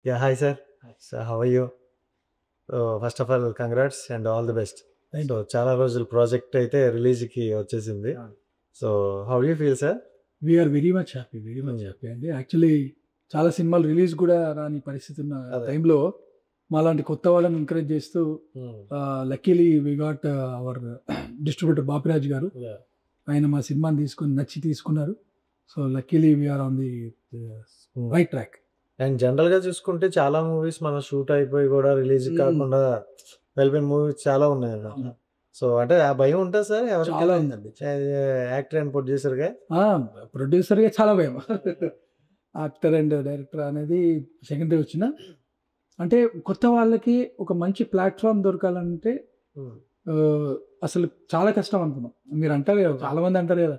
Yeah, hi sir. So how are you? First of all, congrats and all the best. Thank so చాలా రోజులు project అయితే రిలీజ్‌కి వచ్చేసింది. You. So how you feel sir? We're very much happy అండి. Actually చాలా సినిమాలు release కూడా రాని పరిస్థితి ఉన్న అదే. టైంలో మాలాంటి కొత్త వాళ్ళని ఎంకరేజ్ చేస్తూ luckily we got our distributor Bapiraj garu. ఆయన మా సినిమాని తీసుకొని నచ్చి తీసుకున్నారు. So luckily we are on the right track. And జనరల్‌గా చూసుకుంటే చాలా మూవీస్ మన షూట్ అయిపోయి కూడా రిలీజ్ కాకుండా వెళ్ళిపోయిన మూవీస్ చాలా ఉన్నాయన్నమాట. సో అంటే ఆ భయం ఉంటదా సార్ చాలా ఎవరికైనా? ఉందండి. యాక్టర్ అండ్ ప్రొడ్యూసర్‌గా? ప్రొడ్యూసర్గా చాలా భయం. యాక్టర్ అండ్ డైరెక్టర్ అనేది సెకండరీ వచ్చిన అంటే కొత్త వాళ్ళకి ఒక మంచి ప్లాట్ఫామ్ దొరకాలంటే హ్మ్. అసలు చాలా కష్టం అనుకున్నాం. మీరు అంటారు కదా, చాలా మంది అంటారు కదా,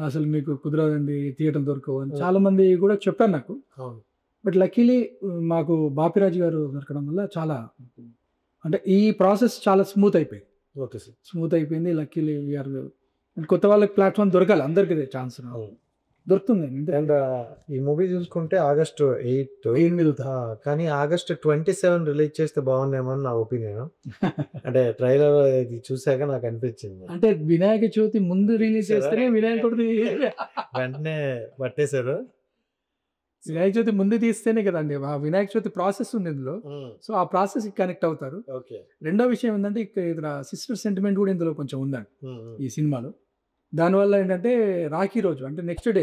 అసలు మీకు కుదరదండి, థియేటర్ దొరకవు అని చాలా మంది కూడా చెప్పారు నాకు. అవును. బట్ లక్కీలీ మాకు బాపిరాజు గారు దొరకడం వల్ల చాలా అంటే ఈ ప్రాసెస్ చాలా స్మూత్ అయిపోయింది. Okay sir. స్మూత్ అయిపోయింది. లక్కీలీ వీఆర్ కొత్త వాళ్ళకి ప్లాట్ఫామ్ దొరకాలి, అందరికీ ఛాన్స్ అవును. దొరుకుతుంది. అండ్ ఈ మూవీ చూసుకుంటే ఆగస్టు 8 మీద కానీ ఆగస్టు 27 రిలీజ్ చేస్తే బాగుండేమో అని నా ఒపీనియన్. అంటే ట్రైలర్ ఇది చూసాక నాకు అనిపించింది. అంటే వినాయక చవితి ముందు రిలీజ్ చేస్తేనే వినాయకుడిది వెంటనే పట్టేశారు. వినాయక చవితి ముందు తీస్తేనే కదండి ఆ వినాయక చవితి ప్రాసెస్ ఉంది ఇందులో. సో ఆ ప్రాసెస్ కనెక్ట్ అవుతారు. ఓకే. రెండో విషయం ఏంటంటే ఇక్కడ సిస్టర్ సెంటిమెంట్ కూడా ఇందులో కొంచెం ఉందండి ఈ సినిమాలో. దానివల్ల ఏంటంటే రాఖీ రోజు అంటే నెక్స్ట్ డే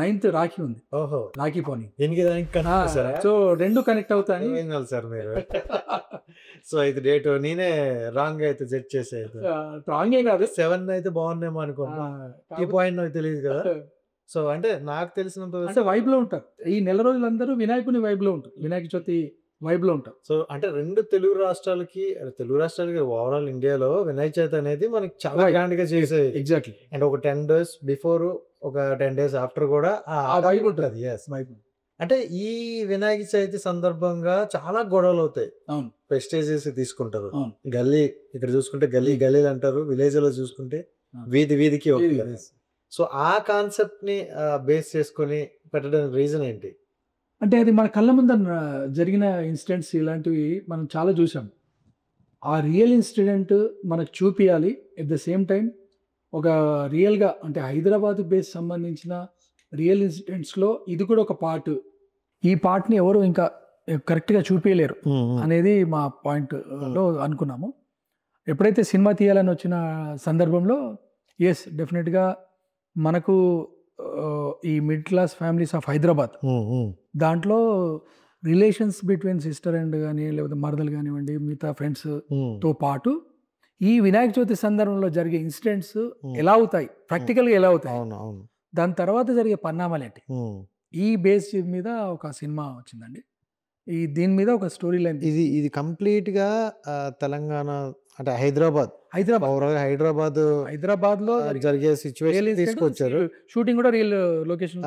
9th రాఖీ ఉంది, ఓహో, రాఖీ పౌర్ణమి. దీనికి దానికి కనెక్ట్ సార్. సో రెండు కనెక్ట్ అవుతాయి. సార్ మీరు సో ఇది డేట్ నేనే రాంగ్ అయితే జడ్జ్ చేసే. రాంగే కాదు, 7 అయితే బాగుండేమో అనుకోండి. ఈ పాయింట్ నాకు తెలియదు కదా. సో అంటే నాకు తెలిసినంత అంటే వైబ్ లో ఉంటారు ఈ నెల రోజులందరూ వినాయకుని వైబ్ లో ఉంటారు, వినాయక చవితి వైబ్ లో ఉంటారు. సో అంటే రెండు తెలుగు రాష్ట్రాలకి ఓవరాల్ ఇండియాలో వినాయక చవితి అనేది మనకి చాలా గ్రాండ్ గా చేసే. ఎగ్జాక్ట్లీ. అండ్ ఒక 10 days బిఫోర్, ఒక 10 days ఆఫ్టర్ కూడా ఆ వైబ్ ఉంటుంది. yes. అంటే ఈ వినాయక చవితి సందర్భంగా చాలా గొడవలు అవుతాయి. అవును. ప్రెస్టేజెస్ తీసుకుంటారు. అవును. గల్లీ ఇక్కడ చూసుకుంటే గల్లీలు అంటారు, విలేజ్ లో చూసుకుంటే వీధికి ఒక. సో ఆ కాన్సెప్ట్ ని బేస్ చేసుకొని పెట్టడానికి రీజన్ ఏంటి? అంటే అది మన కళ్ళ ముందర జరిగిన ఇన్సిడెంట్స్ ఇలాంటివి మనం చాలా చూసాం. ఆ రియల్ ఇన్సిడెంట్ మనకు చూపియాలి. ఎట్ ద సేమ్ టైం ఒక రియల్గా అంటే హైదరాబాద్ బేస్ సంబంధించిన రియల్ ఇన్సిడెంట్స్లో ఇది కూడా ఒక పార్ట్. ఈ పార్ట్ని ఎవరు ఇంకా కరెక్ట్గా చూపించలేరు అనేది మా పాయింట్లో అనుకున్నాము. ఎప్పుడైతే సినిమా తీయాలని వచ్చిన సందర్భంలో ఎస్ డెఫినెట్గా మనకు ఈ middle class families of Hyderabad దాంట్లో రిలేషన్స్ బిట్వీన్ సిస్టర్ అండ్ కానీ లేకపోతే మరదలు కానివ్వండి మిగతా ఫ్రెండ్స్తో పాటు ఈ వినాయక చవితి సందర్భంలో జరిగే ఇన్సిడెంట్స్ ఎలా అవుతాయి, ప్రాక్టికల్గా ఎలా అవుతాయి, దాని తర్వాత జరిగే పరిణామాలు ఏంటి, ఈ బేస్ మీద ఒక సినిమా వచ్చిందండి. దీని మీద ఒక స్టోరీ లైన్. ఇది కంప్లీట్గా తెలంగాణ అంటే హైదరాబాద్ లో జరిగే సిచ్యువేషన్ తీసుకొచ్చారు. షూటింగ్ కూడా రియల్ లొకేషన్.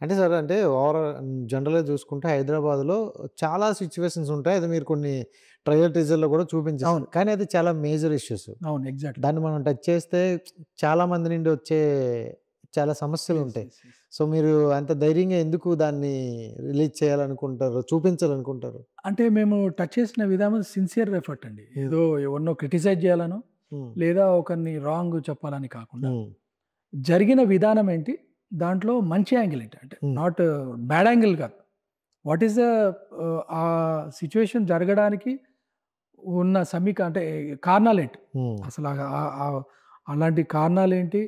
అంటే సార్ అంటే ఓవరాల్ జనరల్గా చూసుకుంటే హైదరాబాద్ లో చాలా సిచ్యువేషన్స్ ఉంటాయి. అది మీరు కొన్ని ట్రైలర్ టీజర్ లో కూడా చూపించారు. కానీ అది చాలా మేజర్ ఇష్యూస్. అవును, ఎగ్జాక్ట్. దాన్ని మనం టచ్ చేస్తే చాలా మంది నుండి వచ్చే చాలా సమస్యలు ఉంటాయి. సో మీరు అంత ధైర్యంగా ఎందుకు దాన్ని రిలీజ్ చేయాలనుకుంటారు, చూపించాలనుకుంటారు? అంటే మేము టచ్ చేసిన విధానం సిన్సియర్ ఎఫర్ట్ అండి. ఏదో ఎవరినో క్రిటిసైజ్ చేయాలనో లేదా ఒకరిని రాంగ్ చెప్పాలని కాకుండా జరిగిన విధానం ఏంటి, దాంట్లో మంచి యాంగిల్ ఏంటి, అంటే నాట్ బ్యాడ్ యాంగిల్ కాదు. వాట్ ఈస్ ద ఆ సిచ్యువేషన్ జరగడానికి ఉన్న అంటే కారణాలు ఏంటి, అసలు అలాంటి కారణాలు ఏంటి,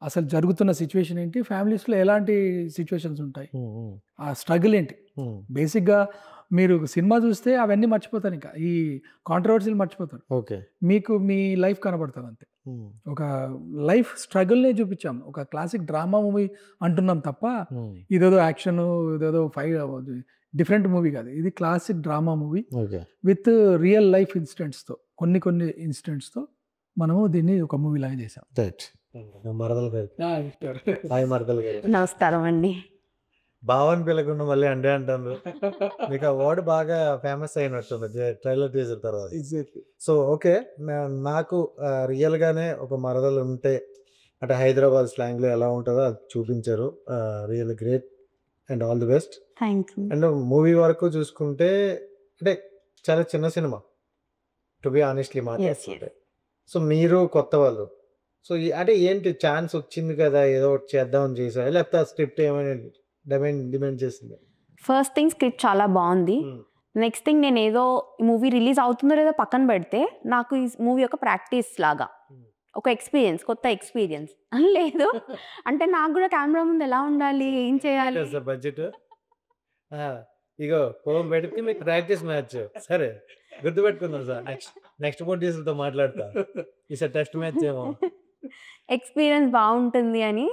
అసలు జరుగుతున్న సిచ్యువేషన్ ఏంటి, ఫ్యామిలీస్లో ఎలాంటి సిచ్యువేషన్స్ ఉంటాయి, ఆ స్ట్రగుల్ ఏంటి. బేసిక్గా మీరు సినిమా చూస్తే అవన్నీ మర్చిపోతారు, ఇంకా ఈ కాంట్రవర్సీలు మర్చిపోతారు. ఓకే. మీకు మీ లైఫ్ కనబడుతుంది అంతే. ఒక లైఫ్ స్ట్రగుల్నే చూపించాం. ఒక క్లాసిక్ డ్రామా మూవీ అంటున్నాం తప్ప ఇదేదో యాక్షన్ ఇదేదో డిఫరెంట్ మూవీ కాదు. ఇది classic drama movie with real life ఇన్సిడెంట్స్తో, కొన్ని ఇన్సిడెంట్స్తో మనము దీన్ని ఒక మూవీ లాగా చేసాం. నమస్కారం అండి. భావన్ పిలకుండా మళ్ళీ అంటే అంటారు. మీకు ఆ వర్డ్ బాగా ఫేమస్ అయినట్టుంది ట్రైలర్ టీజర్ తర్వాత. సో ఓకే, నాకు రియల్గానే ఒక మరదలు ఉంటే అంటే హైదరాబాద్ స్లాంగ్లో ఎలా ఉంటుందో అది చూపించారు. Real great and all the best. Thank you. And movie వరకు చూసుకుంటే అంటే చాలా చిన్న సినిమా టు బి ఆనెస్ట్లీ మాట్లాడుతుంటే. సో మీరు కొత్త వాళ్ళు. సో అంటే ఏంటి ఛాన్స్ వచ్చింది కదా ఏదో ఒకటి చేద్దామని చేసారా లేకపోతే ఆ స్క్రిప్ట్ ఏమైనా డిమాండ్ చేసింది? ఫస్ట్ థింగ్ స్క్రిప్ట్ చాలా బాగుంది. నెక్స్ట్ థింగ్ నేను ఏదో మూవీ రిలీజ్ అవుతుందో లేదో పక్కన పెడితే నాకు ఈ మూవీ ఒక ప్రాక్టీస్ లాగా, ఒక ఎక్స్పీరియన్స్, కొత్త ఎక్స్పీరియన్స్ లేదు అంటే నాకు కూడా కెమెరా ముందు ఎలా ఉండాలి, ఏం చేయాలి. బడ్జెట్ ఇగో పొలం పెడితే మీకు ప్రాక్టీస్ మ్యాచ్. సరే గుర్తుపెట్టుకుందాం సార్. నెక్స్ట్ ప్రొడ్యూసర్తో మాట్లాడతా. ఈసారి టెస్ట్ మ్యాచ్ ఏమో. ఎక్స్పీరియన్స్ బాగుంటుంది అని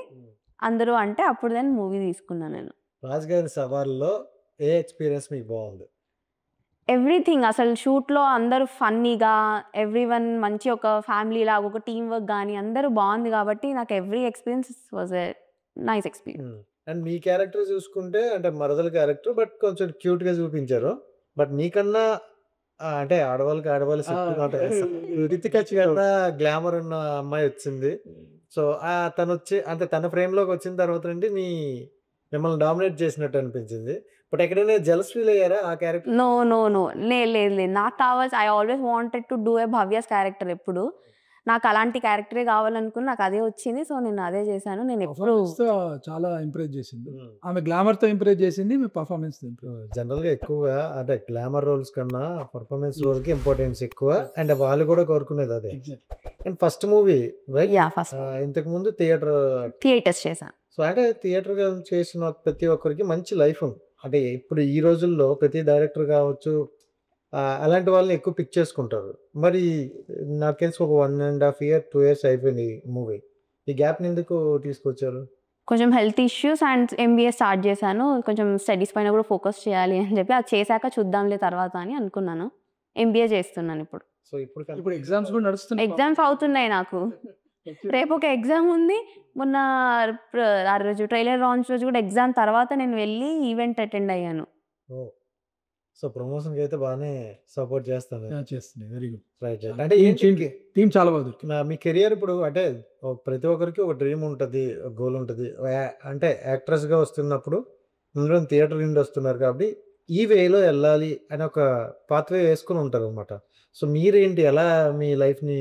అందరూ అంటే అప్పుడు దాన్ని మూవీ తీసుకున్నాను నేను. రాజ్ గారి సవాల్లో ఏ ఎక్స్పీరియన్స్ మీకు బాగుంది? ఎవ్రీథింగ్ అసలు షూట్లో అందరూ ఫన్నీగా, ఎవ్రీవన్ మంచి ఒక ఫ్యామిలీ లాగా, ఒక టీమ్ వర్క్ కానీ అందరూ బాగుంది కాబట్టి నాకు every experience was a nice experience. And me character చూసుకుంటే అంటే మరదల క్యారెక్టర్ బట్ కొంచెం క్యూట్ గా చూపించారు. బట్ మీకన్నా అంటే ఆడవాళ్ళు సెట్గా ఉంటాయి. రితిక కన్నా గ్లామర్ ఉన్న అమ్మాయి వచ్చింది. సో తను వచ్చి అంటే తన ఫ్రేమ్ లోకి వచ్చిన తర్వాత నుండి మిమ్మల్ని డామినేట్ చేసినట్టు అనిపించింది. బట్ ఎక్కడైనా జెలస్ ఫీల్ అయ్యారా ఆ క్యారెక్టర్? నో లేదు. నాకు కావాల్సి I always wanted to do a Bhavya's character. ఎప్పుడు నాకు అలాంటి క్యారెక్టరే కావాలనుకుని నాకు అదే వచ్చింది. సో నేను అదే చేశాను. నేను ఎప్పుడు చాలా ఇంప్రెస్ చేసింది ఆమె, గ్లామర్ తో ఇంప్రెస్ చేసింది, మీ పర్ఫార్మెన్స్ జనరల్ గా ఎక్కువగా అంటే గ్లామర్ రోల్స్ కన్నా పర్ఫార్మెన్స్ రోల్ కి ఇంపార్టెన్స్ ఎక్కువ. అండ్ వాళ్ళు కూడా కోరుకునేది అదే. And first movie right? First ఇంతకు ముందు థియేటర్స్ చేశాను. సో అంటే థియేటర్ చేసిన ప్రతి ఒక్కరికి మంచి లైఫ్ ఉంది. అంటే ఇప్పుడు ఈ రోజుల్లో ప్రతి డైరెక్టర్ కావచ్చు అలాంటి వాళ్ళని ఎక్కువ పిక్ చేసుకుంటారు. మరి నాకు తెలిసి ఒక 1.5 year 2 years అయిపోయింది మూవీ. ఈ గ్యాప్ని ఎందుకు తీసుకొచ్చారు? కొంచెం health issues and MBA start చేశాను. కొంచెం స్టడీస్ పైన కూడా ఫోకస్ చేయాలి అని చెప్పి అది చేశాక చూద్దాంలే తర్వాత అని అనుకున్నాను. ఎంబీఏ చేస్తున్నాను ఇప్పుడు. సో ఇప్పుడు ఎగ్జామ్స్ కూడా నడుస్తున్నాయి. ఎగ్జామ్స్ అవుతున్నాయి నాకు. రేపు ఒక ఎగ్జామ్ ఉంది. మొన్న ఆ రోజు ట్రైలర్ లాంచ్ రోజు కూడా ఎగ్జామ్ తర్వాత నేను వెళ్ళి ఈవెంట్ అటెండ్ అయ్యాను. సో ప్రమోషన్ అయితే బాగానే సపోర్ట్ చేస్తాను. Very good. రైట్. అంటే టీం చాలా బాగుంది. మీ కెరియర్ ఇప్పుడు అంటే ప్రతి ఒక్కరికి ఒక డ్రీమ్ ఉంటుంది, ఒక గోల్ ఉంటుంది. అంటే యాక్ట్రెస్గా వస్తున్నప్పుడు అందరూ థియేటర్ నుండి వస్తున్నారు కాబట్టి ఈ వేలో వెళ్ళాలి అని ఒక పాత్వే వేసుకుని ఉంటారు అనమాట. సో మీరేంటి ఎలా మీ లైఫ్ని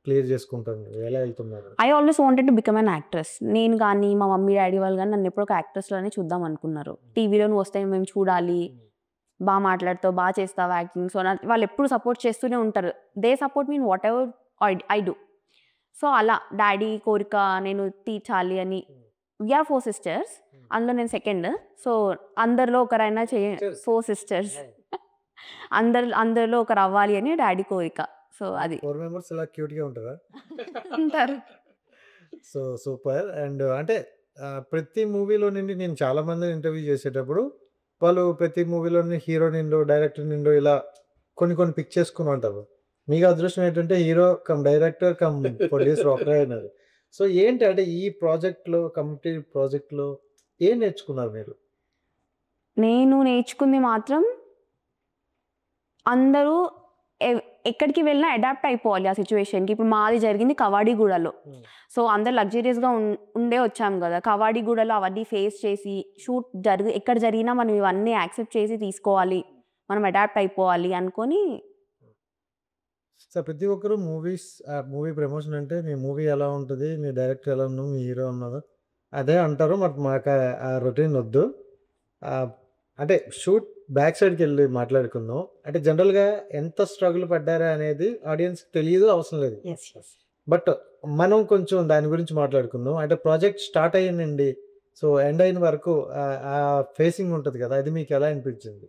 క్లియర్ చేసుకుంటారు, ఎలా వెళ్తున్నారు? I always wanted to become an actress. నేను కానీ మా మమ్మీ డాడీ వాళ్ళు కానీ నన్ను ఎప్పుడు ఒక యాక్ట్రెస్లోనే చూద్దాం అనుకున్నారు. టీవీలో నువ్వు వస్తే మేము చూడాలి, బాగా మాట్లాడుతావు, బాగా చేస్తావు యాక్టింగ్. సో వాళ్ళు ఎప్పుడు సపోర్ట్ చేస్తూనే ఉంటారు. They support mean what ever I do. So అలా డాడీ కోరిక నేను తీర్చాలి అని. వీఆర్ 4 sisters, అందులో నేను సెకండ్. సో అందరిలో ఒకరైనా 4 sisters అందరిలో ఒకరు అవ్వాలి అని డాడీ కోరిక. సో అది 4 members ఇలా క్యూట్గా ఉంటారా? ఉంటారు. So super. అండ్ అంటే ప్రతి మూవీలో నుండి నేను చాలా మంది ఇంటర్వ్యూ చేసేటప్పుడు వాళ్ళు ప్రతి మూవీలోని హీరో నిండో డైరెక్టర్ నిండో ఇలా కొన్ని పిక్ చేసుకుని ఉంటారు. మీకు అదృష్టం ఏంటంటే hero come director come producer ఒకరే అయినారు. సో ఏంటి అంటే ఈ ప్రాజెక్ట్లో కమిటీ ప్రాజెక్ట్లో ఏం నేర్చుకున్నారు మీరు? నేను నేర్చుకుంది మాత్రం అందరూ ఎక్కడికి వెళ్ళినా అడాప్ట్ అయిపోవాలి ఆ సిచ్యువేషన్కి. ఇప్పుడు మాది జరిగింది కవాడిగూడలో. సో అందరు లగ్జరియస్గా ఉండే వచ్చాము కదా. కవాడిగూడలో అవన్నీ ఫేస్ చేసి షూట్ ఎక్కడ జరిగినా మనం ఇవన్నీ యాక్సెప్ట్ చేసి తీసుకోవాలి, మనం అడాప్ట్ అయిపోవాలి అనుకొని. సో ప్రతి ఒక్కరు మూవీ ప్రమోషన్ అంటే మీ మూవీ ఎలా ఉంటుంది, మీ డైరెక్టర్ ఎలా ఉన్నావు, మీ హీరో ఉన్నాడు అదే అంటారు. బట్ మాకు ఆ రొటీన్ వద్దు. అంటే షూట్ బ్యాక్ సైడ్కి వెళ్ళి మాట్లాడుకుందాం. అంటే జనరల్గా ఎంత స్ట్రగుల్ పడ్డారా అనేది ఆడియన్స్కి తెలియదు, అవసరం లేదు. బట్ మనం కొంచెం దాని గురించి మాట్లాడుకుందాం. అంటే ప్రాజెక్ట్ స్టార్ట్ అయ్యిందండి, సో ఎండ్ అయిన వరకు ఆ ఫేసింగ్ ఉంటుంది కదా, అది మీకు ఎలా అనిపించింది?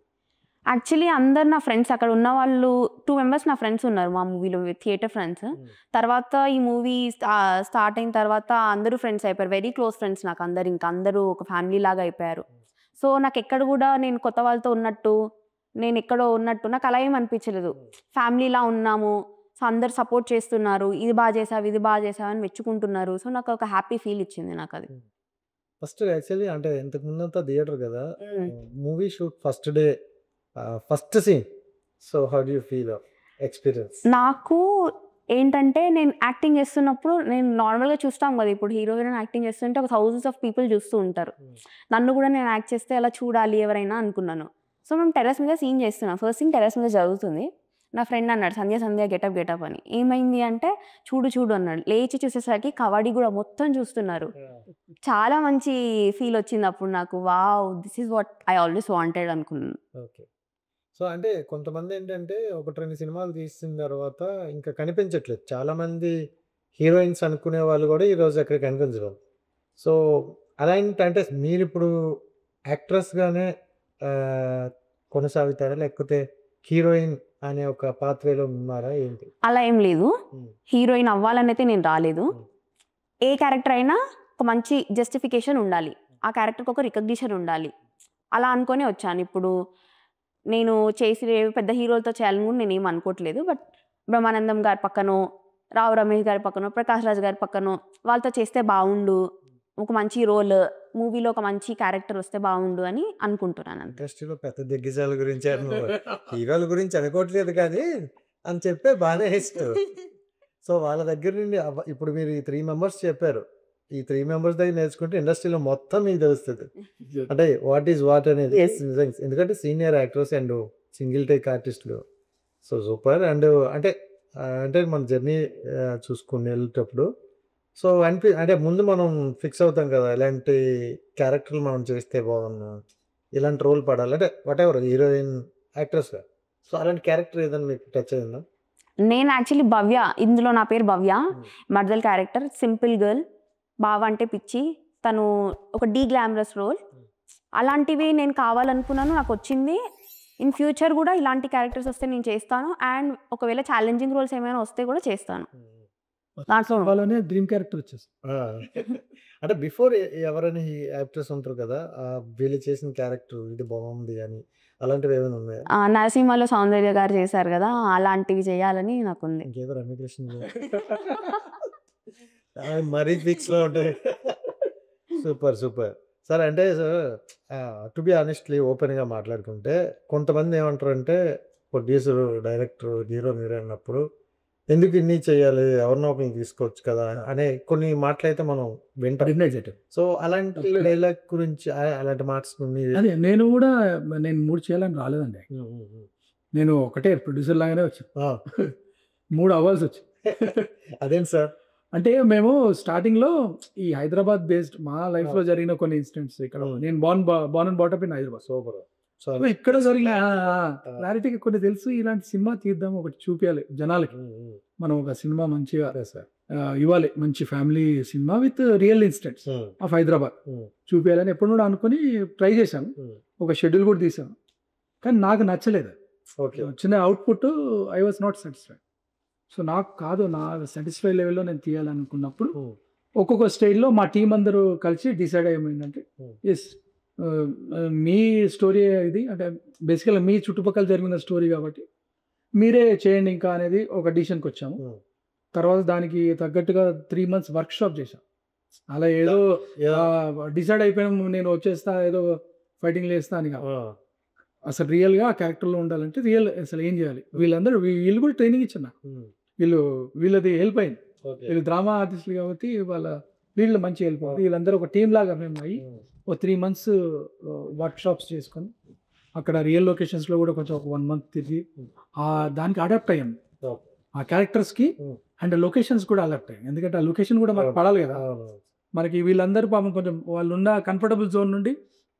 యాక్చువల్లీ అందరు నా ఫ్రెండ్స్, అక్కడ ఉన్న వాళ్ళు 2 members నా ఫ్రెండ్స్ ఉన్నారు మా మూవీలో, థియేటర్ ఫ్రెండ్స్. తర్వాత ఈ మూవీ స్టార్ట్ అయిన తర్వాత అందరూ ఫ్రెండ్స్ అయిపోయారు, వెరీ క్లోజ్ ఫ్రెండ్స్ నాకు అందరు. ఇంకా అందరూ ఒక ఫ్యామిలీ లాగా అయిపోయారు. సో నాకు ఎక్కడ కూడా నేను కొత్త వాళ్ళతో ఉన్నట్టు, నేను ఎక్కడో ఉన్నట్టు నాకు అలా ఏం అనిపించలేదు. ఫ్యామిలీలా ఉన్నాము. సో అందరు సపోర్ట్ చేస్తున్నారు, ఇది బాగా చేసావు అని మెచ్చుకుంటున్నారు. సో నాకు ఒక హ్యాపీ ఫీల్ ఇచ్చింది నాకు అది. ఫస్ట్ యాక్చువల్లీ అంటే ఇంతకు ముందంతా థియేటర్ కదా, movie shoot first day first scene. So how do you feel experience? నాకు ఏంటంటే నేను యాక్టింగ్ చేస్తున్నప్పుడు నేను నార్మల్‌గా చూస్తాం కదా! ఇప్పుడు హీరో, హీరోయిన్ యాక్టింగ్ చేస్తుంటే ఒక థౌసండ్స్ ఆఫ్ పీపుల్ చూస్తూ ఉంటారు. నన్ను కూడా నేను యాక్ట్ చేస్తే అలా చూడాలి ఎవరైనా అనుకున్నాను. సో, మేము టెర్రస్ మీద సీన్ చేస్తున్నాం. ఫస్ట్ సీన్ టెర్రస్ మీద జరుగుతుంది. నా ఫ్రెండ్ అన్నాడు, "సంధ్య సంధ్య గెటప్ అని." ఏమైంది అంటే, "చూడు చూడు" అన్నాడు. లేచి చూసేసరికి కబడ్డీ కూడా మొత్తం చూస్తున్నారు. చాలా మంచి ఫీల్ వచ్చింది అప్పుడు నాకు. Wow! This is what I always wanted అనుకున్నాను. ఓకే. సో, అంటే కొంతమందేంటంటే, 1, 2 సినిమాలు తీసిన తర్వాత ఇంకా కనిపించట్లేదు. చాలామంది హీరోయిన్స్ అనుకునే వాళ్ళు గూడా ఈరోజు ఎక్కడ కనిపించరు. సో, అంటే మీరిప్పుడు యాక్ట్రెస్‌గానే కొనసాగుతారా? లేకపోతే హీరోయిన్ అనే ఒక పాత్వేలో ఉన్నారా ఏంటి? అలా ఏం లేదు. హ్మ్. హీరోయిన్ అవ్వాలనైతే నేను రాలేదు. హ్మ్. ఏ క్యారెక్టర్ అయినా ఒక మంచి జస్టిఫికేషన్ ఉండాలి. ఆ క్యారెక్టర్‌కి ఒక రికగ్నిషన్ ఉండాలి. అలా అనుకోనే వచ్చాను. ఇప్పుడు నేను చేసి పెద్ద హీరోలతో చేయాలని కూడా నేనేం అనుకోవట్లేదు. బట్ బ్రహ్మానందం గారి పక్కనో, రావు రమేష్ గారి పక్కనో, ప్రకాష్ రాజ్ గారి పక్కనో వాళ్ళతో చేస్తే బావుండు. ఒక మంచి రోల్ మూవీలో ఒక మంచి క్యారెక్టర్ వస్తే బావుండు అని అనుకుంటున్నాను అంతే. ఇండస్ట్రీలో పెద్ద దిగ్గజాల గురించి హీరోల గురించి అనుకోవట్లేదు కానీ అని చెప్పే బాగానే ఇష్టం. సో, వాళ్ళ దగ్గర నుండి ఇప్పుడు మీరు ఈ 3 మెంబర్స్ చెప్పారు. ఈ 3 మెంబర్స్ దగ్గర నేర్చుకుంటే ఇండస్ట్రీలో మొత్తం మీకు తెలుస్తది. అంటే వాట్ ఈస్ వాట్ అనేది నిజంగా. ఎందుకంటే senior actors and single take ఆర్టిస్టులు. So, super. అంటే మన జర్నీ చూసుకొని వెళ్ళేటప్పుడు సో, అంటే ముందు మనం ఫిక్స్ అవుతాం కదా! ఎలాంటి క్యారెక్టర్‌లు మనం చేస్తే బాగున్ను. ఇలాంటి రోల్ పడాలి. అంటే వాటెవర్ హీరోయిన్, యాక్ట్రెస్‌గా. సో, అలాంటి క్యారెక్టర్ ఏదైనా మీకు టచ్ అయిందా? నేను యాక్చువల్లీ భవ్య. ఇందులో నా పేరు భవ్య. హ్మ్. మర్దల్ క్యారెక్టర్ సింపుల్ గర్ల్. బావ అంటే పిచ్చి. తను ఒక గ్లామరస్ రోల్. అలాంటివి నేను కావాలనుకున్నాను. నాకొచ్చింది. ఇన్ ఫ్యూచర్ కూడా ఇలాంటి క్యారెక్టర్స్ వస్తే నేను చేస్తాను. అండ్ ఒకవేళ ఛాలెంజింగ్ రోల్స్ ఏమైనా వస్తే కూడా చేస్తాను. దాంట్లో వాళ్ళనే డ్రీమ్ క్యారెక్టర్ వచ్చేస్తుంది. ఆ! అంటే బిఫోర్ ఎవరైనా ఈ యాక్టర్స్ ఉంటారు కదా! వీళ్ళు చేసిన క్యారెక్టర్ ఇది బాగుంది అని అలాంటివి ఏమైనా ఉన్నాయా? నరసింహలో సౌందర్య గారు చేశారు కదా! అలాంటివి చేయాలని నాకుంది. ఇంకేదో రమ్యకృష్ణ మరీ ఫిక్స్‌లో ఉంటాయి. సూపర్. సూపర్. సరే అంటే టు బి హానెస్ట్‌లీ ఓపెన్‌గా మాట్లాడుకుంటే కొంతమంది ఏమంటారంటే ప్రొడ్యూసర్, డైరెక్టర్, హీరో మీరే అన్నప్పుడు ఎందుకు ఇన్ని చేయాలి? ఎవరినో ఒకరిని తీసుకోవచ్చు కదా! అనే కొన్ని మాటలైతే మనం వింటాం. సో, అలాంటి డైలాగ్ గురించి అలాంటి మాటస్ మీరు అదే నేను 3 చేయాలని రాలేదండి. హ్మ్. హ్మ్. హ్మ్. నేను ఒకటే ప్రొడ్యూసర్ లాగానే వచ్చాను. ఆ! 3 అవ్వాల్సొచ్చింది. అదేంటి సార్? అంటే మేము స్టార్టింగ్‌లో ఈ హైదరాబాద్ బేస్డ్ మా లైఫ్‌లో జరిగిన కొన్ని ఇన్సిడెంట్స్ ఇక్కడ నేను Born and brought up in Hyderabad. Super. So, ఇక్కడ జరిగిన క్లారిటీగా కొన్ని తెలుసు. ఇలాంటి సినిమా తీద్దాం, ఒకటి చూపియాలి జనాలకి. హ్మ్. హ్మ్. మనం ఒక సినిమా మంచిగా అదే సార్. ఇవ్వాలి. మంచి family cinema with real incidents హ్మ్. ఆఫ్ హైదరాబాద్ హ్మ్. చూపియాలని ఎప్పుడు కూడా అనుకుని ట్రై చేశాను. హ్మ్. ఒక షెడ్యూల్ కూడా తీశాను. కానీ నాకు నచ్చలేదు. ఓకే. వచ్చిన output I was not satisfied. So, నాకు కాదు నా సాటిస్ఫై లెవెల్‌లో నేను తీయాలనుకున్నప్పుడు హ్మ్. ఒక్కొక్క స్టేజ్‌లో మా టీమ్ అందరూ కలిసి డిసైడ్ అయ్యేమేంటంటే హ్మ్. యెస్ మీ స్టోరీ ఇది అంటే బేసికల్‌గా మీ చుట్టుపక్కల జరిగిన స్టోరీ కాబట్టి మీరే చేయండి ఇంకా అనేది ఒక డిసిషన్‌కి వచ్చాము. హ్మ్. తర్వాత దానికి తగ్గట్టుగా 3 మంత్స్ వర్క్‌షాప్ చేశాం. అలా ఏదో డిసైడ్ అయిపోయాము నేను వచ్చేస్తా ఏదో ఫైటింగ్‌లు చేస్తా అని కాదు. ఆ! అసలు రియల్‌గా ఆ క్యారెక్టర్‌లో ఉండాలంటే అసలు ఏం చేయాలి? వీళ్ళు కూడా ట్రైనింగ్ ఇచ్చారు నాకు. హ్మ్. వీళ్ళది హెల్ప్ అయింది. ఓకే. వీళ్ళు డ్రామా ఆర్టిస్టులు కాబట్టి వీళ్ళు మంచి హెల్ప్ అయింది. వీళ్ళందరూ ఒక టీమ్ లాగా మేము అయ్యి హ్మ్. ఓ 3 మంత్స్ వర్క్‌షాప్స్ చేసుకొని అక్కడ రియల్ లొకేషన్స్‌లో కూడా కొంచెం ఒక 1 మంత్ తిరిగి దానికి అడాప్ట్ అయ్యాము. ఓకే. ఆ క్యారెక్టర్స్‌కి హ్మ్. అండ్ లొకేషన్స్ కూడా అడాప్ట్ అయ్యాయి. ఎందుకంటే ఆ లొకేషన్ కూడా మనకు పడాలి కదా! అవును. మనకి వీళ్ళందరూ పాపం కొంచెం వాళ్ళున్న కంఫర్టబుల్ జోన్ నుండి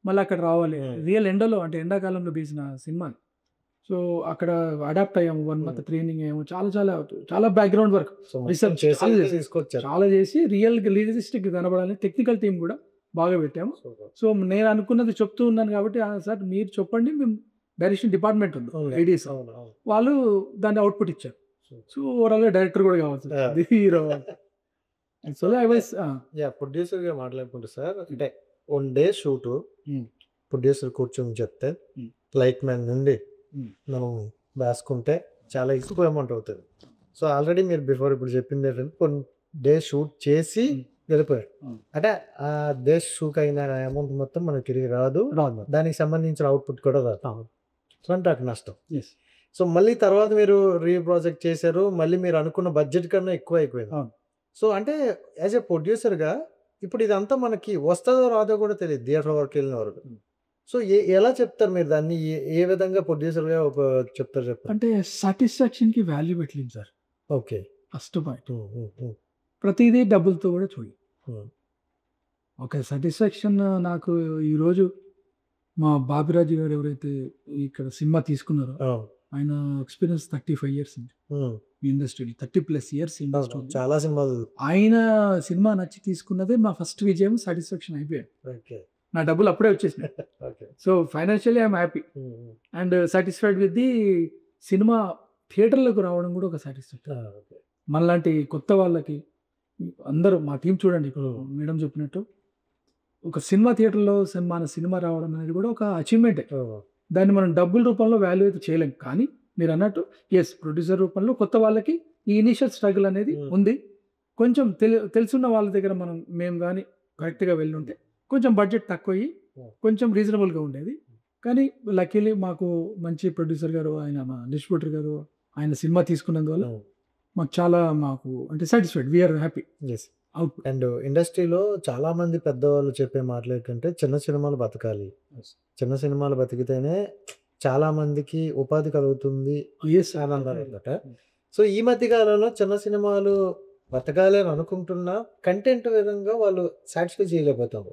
మళ్ళీ అక్కడ రావాలి. రియల్ ఎండలో అంటే ఎండాకాలంలో తీసిన సినిమా. సో, అక్కడ అడాప్ట్ అయ్యాము. 1 మంత్ ట్రైనింగ్ అయ్యాము. చాలా బ్యాక్‌గ్రౌండ్ వర్క్ సో, రీసెర్చ్ చేసి తీసుకొచ్చారు. చాలా చేసి రియలిస్టిక్ కనబడాలని టెక్నికల్ టీమ్ కూడా బాగా పెట్టాము. సూపర్. సో, నేను అనుకున్నది చెప్తూ ఉన్నాను కాబట్టి సార్ మీరు చెప్పండి మేము డైరెక్షన్ డిపార్ట్మెంట్ ఉంది. ఐడీస్ అవును. అవును. వాళ్ళు దాన్ని అవుట్‌పుట్ ఇచ్చారు. సో, ఓవరాల్‌గా డైరెక్టర్ కూడా కావచ్చు. హీరో. సో, ఐ వాస్ ప్రొడ్యూసర్‌గా మాట్లాడుకుంటే సార్ అంటే 1 డే షూటు ప్రొడ్యూసర్ కూర్చొని చెప్తే లైట్ మ్యాన్ నుండి మనం వేసుకుంటే చాలా ఎక్కువ అమౌంట్ అవుతుంది. సో, ఆల్రెడీ మీరు ఇప్పుడు చెప్పింది ఏంటంటే కొన్ని డేస్ షూట్ చేసి వెళ్ళిపోయారు. అంటే ఆ డేస్ షూట్ అయిన అమౌంట్ మొత్తం మనకు తిరిగి రాదు. దానికి సంబంధించిన అవుట్‌పుట్ కూడా రాదు. సో, అంటే అది నష్టం. సో మళ్ళీ తర్వాత మీరు ప్రాజెక్ట్ చేశారు. మళ్ళీ మీరు అనుకున్న బడ్జెట్ కన్నా ఎక్కువ అయిపోయింది. అవును. సో అంటే యాజ్ ఎ ప్రొడ్యూసర్‌గా ఇప్పుడు ఇదంతా మనకి వస్తదో రాదో కూడా తెలీదు థియేటర్ వరకు వెళ్ళిన వరకు. సో ఎలా చెప్తారు మీరు దాన్ని? ఏ విధంగా ప్రొడ్యూసర్‌గా చెప్తారు చెప్పండి? అంటే సాటిస్ఫాక్షన్‌కి వాల్యూ పెట్టలేము సార్. ఓకే. First point. హ్మ్. ప్రతీదీ డబ్బులతో కూడా చూడాలి. హ్మ్. ఒక సాటిస్ఫాక్షన్ నాకు ఈరోజు మా బాపిరాజు గారు ఎవరైతే ఇక్కడ సినిమా తీసుకున్నారో అవును. ఆయన ఎక్స్‌పీరియన్స్ 35 ఇయర్స్ అండి హ్మ్. ఈ ఇండస్ట్రీలో. 30+ ఇయర్స్ ఇండస్ట్రీ. చాలా సినిమాలు. ఆయన సినిమా నచ్చి తీసుకున్నదే మా ఫస్ట్ విజయం, సాటిస్ఫాక్షన్ అయిపోయాడు. ఓకే. నా డబ్బులు అప్పుడే వచ్చేసినాయి. Okay. So financially I'm happy hmm. And satisfied with the cinema థియేటర్‌లోకి రావడం కూడా ఒక సాటిస్ఫాక్షన్. ఓకే. మనలాంటి కొత్త వాళ్ళకి అందరూ మా టీం చూడండి ఇప్పుడు Hmm. మేడం చెప్పినట్టు ఒక సినిమా థియేటర్‌లో మన సినిమా రావడం అనేది కూడా ఒక అచీవ్‌మెంటే. దాన్ని మనం డబ్బుల రూపంలో వాల్యూ అయితే చేయలేం. కానీ మీరన్నట్టు ప్రొడ్యూసర్ రూపంలో కొత్త వాళ్ళకి ఈ ఇనీషియల్ స్ట్రగుల్ అనేది Hmm. ఉంది. కొంచెం తెలుసున్న వాళ్ళ దగ్గర మేము గానీ కరెక్ట్‌గా వెళ్ళుంటే కొంచెం బడ్జెట్ తక్కువయ్యి కొంచెం రీజనబుల్‌గా ఉండేది. కానీ లక్కీలీ మాకు మంచి ప్రొడ్యూసర్ గారు, ఆయన మా డిస్ట్రిబ్యూటర్ గారు ఆయన సినిమా తీసుకున్నందువల్ల మాకు అంటే satisfied. We are happy. Yes. Out. And ఇండస్ట్రీలో చాలా మంది పెద్దవాళ్ళు చెప్పే మాటలు ఏంటంటే చిన్న సినిమాలు బతకాలి. చిన్న సినిమాలు బతికితేనే చాలా మందికి ఉపాధి కలుగుతుంది యెస్. అని అన్నారన్నమాట. సో ఈ మధ్య కాలంలో చిన్న సినిమాలు బతకాలి అని అనుకుంటున్నా కంటెంట్ విధంగా వాళ్ళు సాటిస్ఫై చేయలేకపోతారు.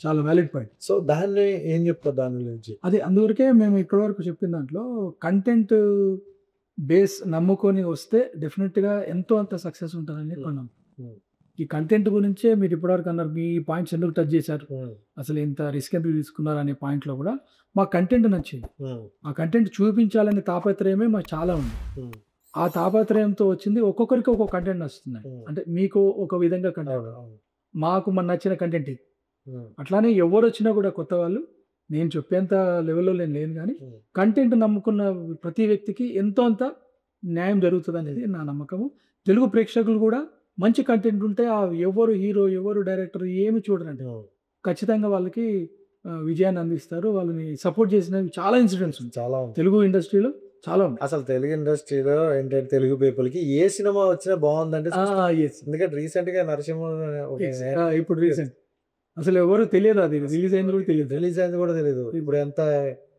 చాలా వ్యాలిడ్ పాయింట్. సో దాన్ని ఏం చెప్తారు దాని గురించి? అదే అందువరకే మేము ఇప్పటివరకు చెప్పిన దాంట్లో కంటెంట్ బేస్ నమ్ముకొని వస్తే డెఫినెట్‌గా ఎంతో అంత సక్సెస్ ఉంటుందని కొన్నాం. Hmm. ఈ కంటెంట్ గురించే మీరు ఇప్పటివరకు అన్నారు. మీ పాయింట్స్ ఎందుకు టచ్ చేశారు, అసలు ఎంత రిస్క్ ఎందుకు తీసుకున్నారు అనే పాయింట్‌లో కూడా మాకు కంటెంట్ నచ్చింది. ఆ కంటెంట్ చూపించాలనే తాపత్రయమే మాకు చాలా ఉంది. ఆ తాపత్రయంతో వచ్చింది ఒక్కొక్కరికి ఒక్కొక్క కంటెంట్ నచ్చుతుంది. అంటే మీకు ఒక విధంగా కంటెంట్, మాకు నచ్చిన కంటెంట్ ఇది. అట్లానే ఎవరు వచ్చినా కూడా కొత్త వాళ్ళు నేను చెప్పేంత లెవెల్‌లో నేను లేను కానీ కంటెంట్ నమ్ముకున్న ప్రతి వ్యక్తికి ఎంతో అంత న్యాయం జరుగుతుంది అనేది నా నమ్మకము. తెలుగు ప్రేక్షకులు కూడా మంచి కంటెంట్ ఉంటే ఎవరు హీరో, ఎవరు డైరెక్టర్ ఏమి చూడరండి. ఖచ్చితంగా వాళ్ళకి విజయాన్ని అందిస్తారు. వాళ్ళని సపోర్ట్ చేసినవి చాలా ఇన్సిడెంట్స్ ఉన్నాయి చాలా తెలుగు ఇండస్ట్రీలో, చాలా ఉన్నాయి. అసలు తెలుగు ఇండస్ట్రీలో ఏంటంటే తెలుగు పీపుల్‌కి ఏ సినిమా వచ్చినా బాగుందంటే ఎందుకంటే రీసెంట్‌గా నరసింహ ఇప్పుడు రీసెంట్ అసలు ఎవరు తెలియదు, అది రిలీజ్ అయింది కూడా తెలియదు. రిలీజ్ అయింది కూడా తెలియదు. ఇప్పుడు ఎంత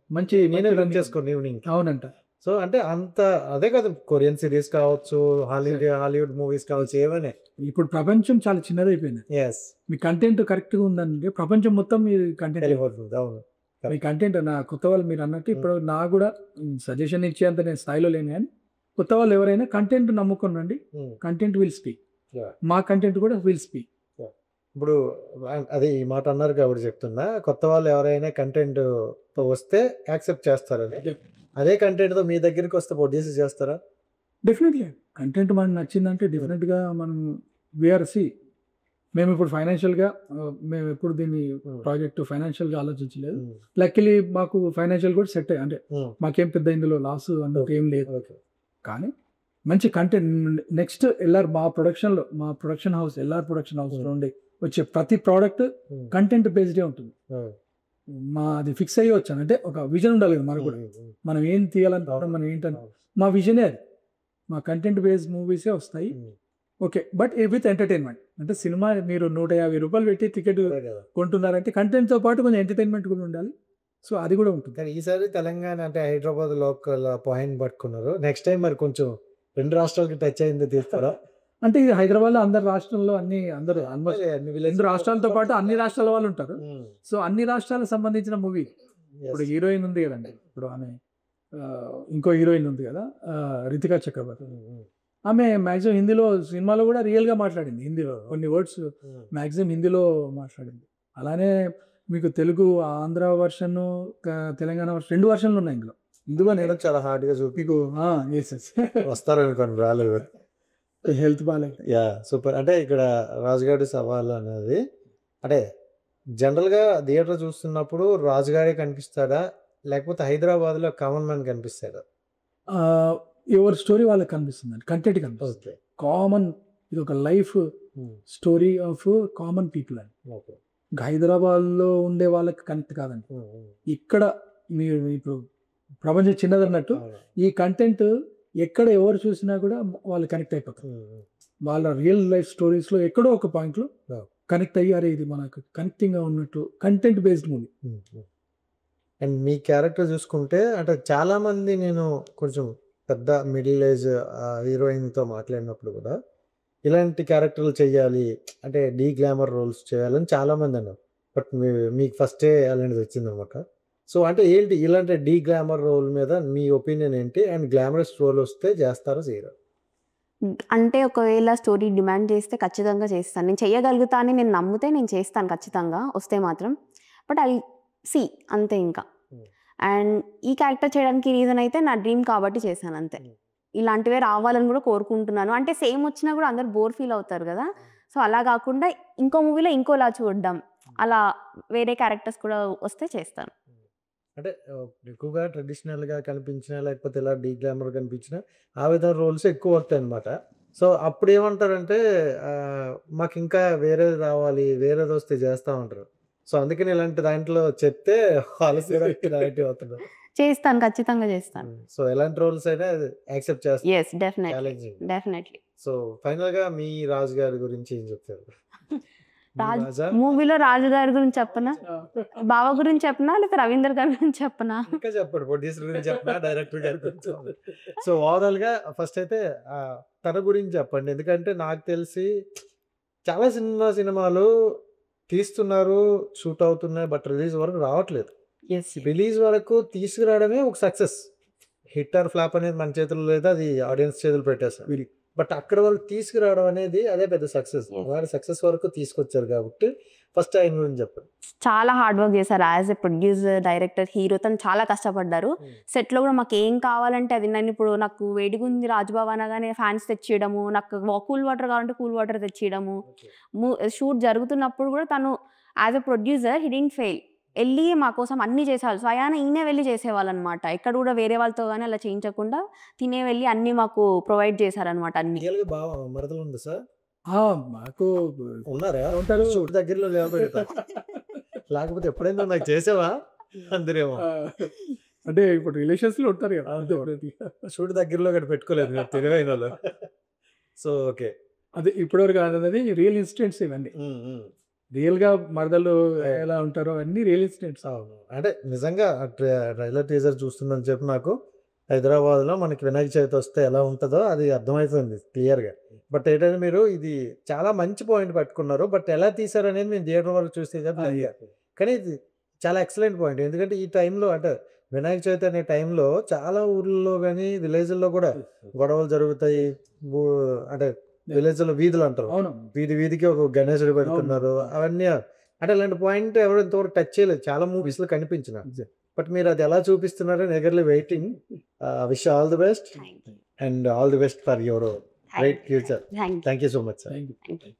మంచి నేనే రన్ చేసుకోండి ఈవినింగ్. అవునంట. సో అంటే అంత అదే కదా కొరియన్ సిరీస్ కావచ్చు, హాలీవుడ్ మూవీస్ కావచ్చు, ఏమైనా ఇప్పుడు ప్రపంచం చాలా చిన్నదైపోయింది. ఎస్ మీ కంటెంట్ కరెక్ట్‌గా ఉందంటే ప్రపంచం మొత్తం మీ కంటెంట్ వెళ్ళిపోతుంది. అవును. మీ కంటెంట్ నా కొత్త వాళ్ళు మీరు అన్నట్టు ఇప్పుడు నాకు కూడా సజెషన్ ఇచ్చేంత నేను స్థాయిలో లేను కానీ కొత్త వాళ్ళు ఎవరైనా కంటెంట్ నమ్ముకోనండి. Content will speak. మా కంటెంట్ కూడా విల్ స్పీక్. ఇప్పుడు అదే ఈ మాట అన్నారు కాబట్టి చెప్తున్నా, కొత్త వాళ్ళు ఎవరైనా కంటెంట్ తో వస్తే యాక్సెప్ట్ చేస్తారని. అదే కంటెంట్ తో మీ దగ్గరికి వస్తే ప్రొడ్యూస్ చేస్తారా? డెఫినెట్లీ కంటెంట్ మనకు నచ్చిందంటే డెఫినెట్గా మనం వీఆర్సి మేము ఇప్పుడు ఫైనాన్షియల్గా మేము ఎప్పుడు దీన్ని ప్రాజెక్ట్ ఫైనాన్షియల్గా ఆలోచించలేదు. లక్కీలీ మాకు ఫైనాన్షియల్ కూడా సెట్ అయ్యి అంటే మాకేం పెద్ద ఇందులో లాస్ అన్నట్టు ఏం లేదు. కానీ మంచి కంటెంట్ నెక్స్ట్ మా ప్రొడక్షన్ హౌస్ ప్రొడక్షన్ హౌస్లో ఉండి వచ్చే ప్రతి ప్రోడక్ట్ కంటెంట్ బేస్డే ఉంటుంది. అది ఫిక్స్ అయ్యి వచ్చాను అంటే ఒక విజన్ ఉండాలి కదా మనకు కూడా, మనం ఏం తీయాలనుకుంటాం, మనం ఏంటని మా విజనే అది. మా కంటెంట్ బేస్డ్ మూవీసే వస్తాయి. Okay, but with entertainment. అంటే సినిమా మీరు 150 రూపాయలు పెట్టి టికెట్ కొంటున్నారంటే కంటెంట్తో పాటు కొంచెం ఎంటర్టైన్మెంట్ కూడా ఉండాలి. సో అది కూడా ఉంటుంది. కానీ ఈసారి తెలంగాణ అంటే హైదరాబాద్ లోకల్ పాయింట్ పట్టుకున్నారు. నెక్స్ట్ టైం మరి కొంచెం 2 రాష్ట్రాలకి టచ్ అయింది తీస్తారా? అంటే ఇది హైదరాబాద్లో అందరు రాష్ట్రంలో అందరూ ఆల్మోస్ట్ 2 రాష్ట్రాలతో పాటు అన్ని రాష్ట్రాల వాళ్ళు ఉంటారు. సో అన్ని రాష్ట్రాలకు సంబంధించిన మూవీ. ఇప్పుడు హీరోయిన్ ఉంది కదండి, ఇప్పుడు ఆమె ఇంకో హీరోయిన్ ఉంది కదా రితికా చక్రవర్తి. ఆమె మ్యాక్సిమం హిందీలో సినిమాలో కూడా రియల్గా మాట్లాడింది. హిందీలో కొన్ని వర్డ్స్ మ్యాక్సిమం హిందీలో మాట్లాడింది. అలానే మీకు తెలుగు ఆంధ్ర వర్షన్, తెలంగాణ వర్షన్ 2 వర్షన్లు ఉన్నాయి ఇందులో. ఇందులో నేను చాలా హార్డ్గా మీకు వస్తారు అనుకోండి, రాలేదు. హెల్త్ బాగాలేదు. సూపర్. అంటే ఇక్కడ రాజుగారి సవాల్ అనేది అంటే జనరల్గా థియేటర్ చూస్తున్నప్పుడు రాజుగారే కనిపిస్తాడా, లేకపోతే హైదరాబాద్లో కామన్ మ్యాన్ కనిపిస్తాడా? ఎవరి స్టోరీ వాళ్ళకి కనిపిస్తుంది అండి, కంటెంట్ కనిపిస్తుంది. కామన్, ఇది ఒక life story of common people అండి. హైదరాబాద్లో ఉండే వాళ్ళకి కనెక్ట్ కాదండి. ఇక్కడ మీరు ఇప్పుడు ప్రపంచం చిన్నదన్నట్టు అవును. ఈ కంటెంట్ ఎక్కడ ఎవరు చూసినా కూడా వాళ్ళు కనెక్ట్ అయిపోతారు. వాళ్ళ రియల్ లైఫ్ స్టోరీస్లో ఎక్కడో ఒక పాయింట్లో Yeah. కనెక్ట్ అయ్యి అరే ఇది మనకు కనెక్టింగ్గా ఉన్నట్టు content based movie. And me character చూసుకుంటే అంటే చాలా మంది నేను కొంచెం పెద్ద మిడిల్ ఏజ్ హీరోయిన్తో మాట్లాడినప్పుడు కూడా ఇలాంటి క్యారెక్టర్లు చేయాలి అంటే డీ గ్లామర్ రోల్స్ చేయాలని చాలా మంది అన్నారు. బట్ మీకు ఫస్టే అలాంటిది వచ్చిందనమాట. సో అంటే ఏంటి ఇలాంటి డీ గ్లామర్ రోల్ మీద మీ ఒపీనియన్ ఏంటి? అండ్ గ్లామరస్ రోల్ వస్తే చేస్తారా చేయరా? అంటే ఒకవేళ స్టోరీ డిమాండ్ చేస్తే ఖచ్చితంగా చేస్తాను. నేను చేయగలుగుతా అని నేను నమ్మితే నేను చేస్తాను ఖచ్చితంగా వస్తే మాత్రం. బట్ ఐ సీ అంతే ఇంకా. అండ్ ఈ క్యారెక్టర్ చేయడానికి రీజన్ అయితే నా డ్రీమ్ కాబట్టి చేశాను అంతే. ఇలాంటివే రావాలని కూడా కోరుకుంటున్నాను. అంటే సేమ్ వచ్చినా కూడా అందరు బోర్ ఫీల్ అవుతారు కదా. సో అలా కాకుండా ఇంకో మూవీలో ఇంకోలా చూడడం, అలా వేరే క్యారెక్టర్స్ కూడా వస్తే చేస్తాను. అంటే ఎక్కువగా ట్రెడిషనల్గా కనిపించినా లేకపోతే ఇలా డీ గ్లామర్ కనిపించినా ఆ విధంగా రోల్స్ ఎక్కువ వస్తాయి అనమాట. సో అప్పుడు ఏమంటారంటే మాకు ఇంకా వేరేది రావాలి, వేరేది వస్తే చేస్తా ఉంటారు. సో అందుకని ఇలాంటి దాంట్లో చెప్తే వాళ్ళు కూడా క్రియేటివ్ అవుతున్నారు. చేస్తాను, ఖచ్చితంగా చేస్తాను. సో ఎలాంటి రోల్స్ అయినా యాక్సెప్ట్ చేస్తారు. Yes, definitely challenging. Definitely. So ఫైనల్గా మీ రాజు గారి గురించి ఏం చెప్తారు? మీ రాజ్ రాజా మూవీలో రాజు గారి గురించి చెప్పనా, బావ గురించి చెప్పనా, లేకపోతే రవీందర్ గారి గురించి చెప్పనా? ఇంకా చెప్పండి, ప్రొడ్యూసర్ గురించి చెప్పినా డైరెక్టర్ గారి గురించి చెప్పండి. సో ఓవరాల్గా ఫస్ట్ అయితే తన గురించి చెప్పండి. ఎందుకంటే నాకు తెలిసి చాలా సినిమాలు తీస్తున్నారు, షూట్ అవుతున్నాయి, బట్ రిలీజ్ వరకు రావట్లేదు. ఎస్, రిలీజ్ వరకు తీసుకురావడమే ఒక సక్సెస్. హిట్ ఆర్ ఫ్లాప్ అనేది మన చేతుల్లో లేదు, అది ఆడియన్స్ చేతులు పెట్టేస్తారు. బట్ అక్కడ వాళ్ళు తీసుకురావడం అనేది అదే పెద్ద సక్సెస్. వాళ్ళ సక్సెస్ వరకు తీసుకొచ్చారు కాబట్టి ఫస్ట్ ఆయన గురించి చెప్పండి. చాలా హార్డ్ వర్క్ చేశారు. As a producer, director, hero తను చాలా కష్టపడ్డారు. సెట్లో కూడా మాకు ఏం కావాలంటే అది, నేను ఇప్పుడు నాకు వేడిగుంది రాజుబాబు అనగానే ఫ్యాన్స్ తెచ్చియడము, నాకు కూల్ వాటర్ కావాలంటే కూల్ వాటర్ తెచ్చియడము, షూట్ జరుగుతున్నప్పుడు కూడా తను as a producer he didn't fail, వెళ్ళి మా కోసం అన్నీ చేసేవాళ్ళు. స్వయాన ఈయనే వెళ్ళి చేసేవాళ్ళు అనమాట. ఎక్కడ కూడా వేరే వాళ్ళతో కానీ అలా చేయించకుండా తినే వెళ్ళి అన్నీ మాకు ప్రొవైడ్ చేశారనమాట. అన్ని రియల్గా బాగా మరదలు ఉంది సార్. మాకు ఉన్నారా? ఉంటారు. షూట్ దగ్గరలో లేవబెడతా లేకపోతే ఎప్పుడైనా నాకు చేసావా అందరేమో. అంటే ఇప్పుడు రిలేషన్స్ లో ఉంటారు కదా, షూట్ దగ్గరలో కూడా పెట్టుకోలేదు మీరు తెలివైన వాళ్ళు. సో ఓకే, అదే ఇప్పటివరకు అనేది రియల్ ఇన్సిడెంట్స్ ఇవన్నీ. రియల్ గా మరదలు ఎలా ఉంటారో అన్ని రియల్ ఇన్సిడెంట్స్. అవును, అంటే నిజంగా ట్రైలర్ టీజర్ చూస్తుందని చెప్పి నాకు హైదరాబాద్లో మనకి వినాయక చవితి వస్తే ఎలా ఉంటుందో అది అర్థమవుతుంది క్లియర్గా. బట్ ఏంటంటే మీరు ఇది చాలా మంచి పాయింట్ పట్టుకున్నారు. బట్ ఎలా తీశారు అనేది మేము థియేటర్ వరకు చూస్తే కానీ ఇది చాలా ఎక్సలెంట్ పాయింట్. ఎందుకంటే ఈ టైంలో అంటే వినాయక చవితి అనే టైంలో చాలా ఊర్లలో కానీ విలేజ్ల్లో కూడా గొడవలు జరుగుతాయి. అంటే విలేజ్లో వీధులు అంటారు, అవును, వీధికి ఒక గణేశుడు పెడుతున్నారు. అవన్నీ అంటే అలాంటి పాయింట్ ఎవరు ఇంతవరకు టచ్ చేయలేదు చాలా మూవీస్లో కనిపించిన. బట్ మీరు అది ఎలా చూపిస్తున్నారని eagerly waiting. Wish all the best and all the best for your great future. Thank you. Thank you so much, sir. Thank you.